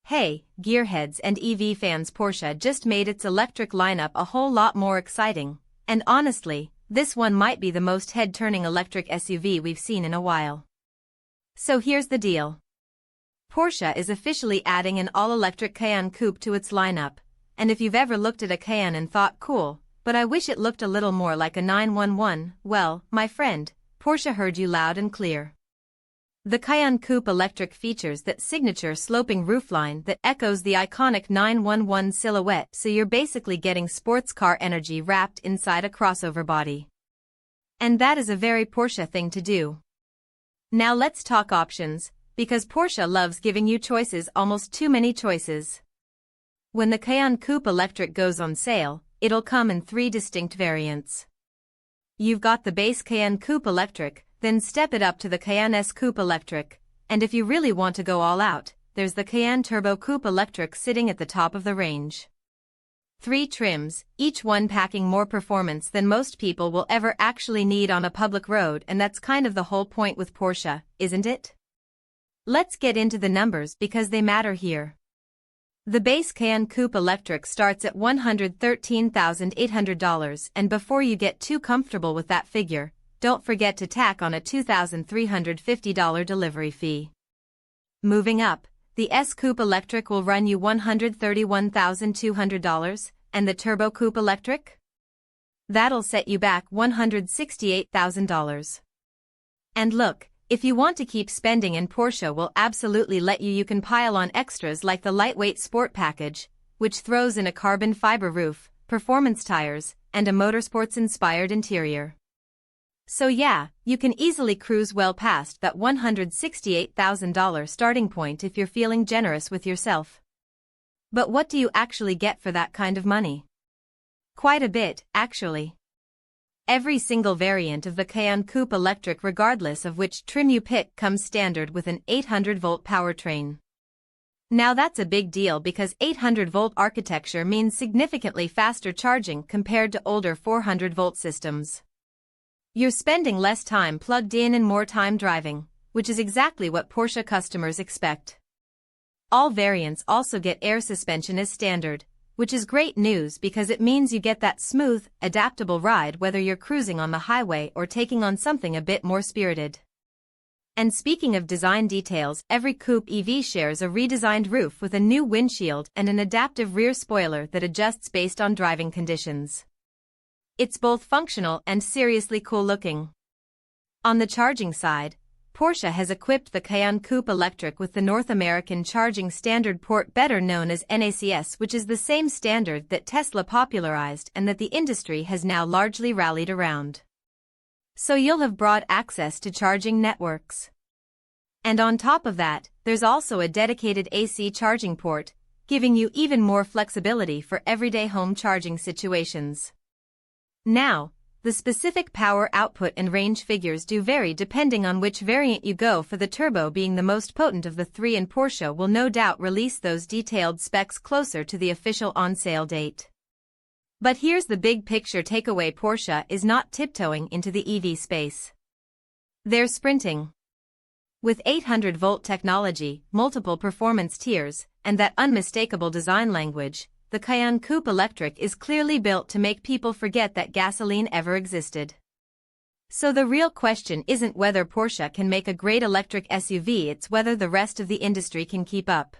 Hey, gearheads and EV fans, Porsche just made its electric lineup a whole lot more exciting, and honestly, this one might be the most head-turning electric SUV we've seen in a while. So here's the deal. Porsche is officially adding an all-electric Cayenne coupe to its lineup, and if you've ever looked at a Cayenne and thought, cool, but I wish it looked a little more like a 911, well, my friend, Porsche heard you loud and clear. The Cayenne Coupe Electric features that signature sloping roofline that echoes the iconic 911 silhouette, so you're basically getting sports car energy wrapped inside a crossover body. And that is a very Porsche thing to do. Now let's talk options, because Porsche loves giving you choices, almost too many choices. When the Cayenne Coupe Electric goes on sale, it'll come in 3 distinct variants. You've got the base Cayenne Coupe Electric, then step it up to the Cayenne S Coupe Electric, and if you really want to go all out, there's the Cayenne Turbo Coupe Electric sitting at the top of the range. 3 trims, each one packing more performance than most people will ever actually need on a public road, and that's kind of the whole point with Porsche, isn't it? Let's get into the numbers because they matter here. The base Cayenne Coupe Electric starts at $113,800, and before you get too comfortable with that figure, don't forget to tack on a $2,350 delivery fee. Moving up, the S Coupe Electric will run you $131,200, and the Turbo Coupe Electric? That'll set you back $168,000. And look, if you want to keep spending, and Porsche will absolutely let you can pile on extras like the lightweight sport package, which throws in a carbon fiber roof, performance tires, and a motorsports-inspired interior. So yeah, you can easily cruise well past that $168,000 starting point if you're feeling generous with yourself. But what do you actually get for that kind of money? Quite a bit, actually. Every single variant of the Cayenne Coupe Electric, regardless of which trim you pick, comes standard with an 800-volt powertrain. Now that's a big deal because 800-volt architecture means significantly faster charging compared to older 400-volt systems. You're spending less time plugged in and more time driving, which is exactly what Porsche customers expect. All variants also get air suspension as standard, which is great news because it means you get that smooth, adaptable ride whether you're cruising on the highway or taking on something a bit more spirited. And speaking of design details, every coupe EV shares a redesigned roof with a new windshield and an adaptive rear spoiler that adjusts based on driving conditions. It's both functional and seriously cool looking. On the charging side, Porsche has equipped the Cayenne Coupe Electric with the North American Charging Standard port, better known as NACS, which is the same standard that Tesla popularized and that the industry has now largely rallied around. So you'll have broad access to charging networks. And on top of that, there's also a dedicated AC charging port, giving you even more flexibility for everyday home charging situations. Now, the specific power output and range figures do vary depending on which variant you go for, the Turbo being the most potent of the 3, and Porsche will no doubt release those detailed specs closer to the official on-sale date. But here's the big picture takeaway: Porsche is not tiptoeing into the EV space. They're sprinting. With 800-volt technology, multiple performance tiers, and that unmistakable design language, the Cayenne Coupe Electric is clearly built to make people forget that gasoline ever existed. So the real question isn't whether Porsche can make a great electric SUV, it's whether the rest of the industry can keep up.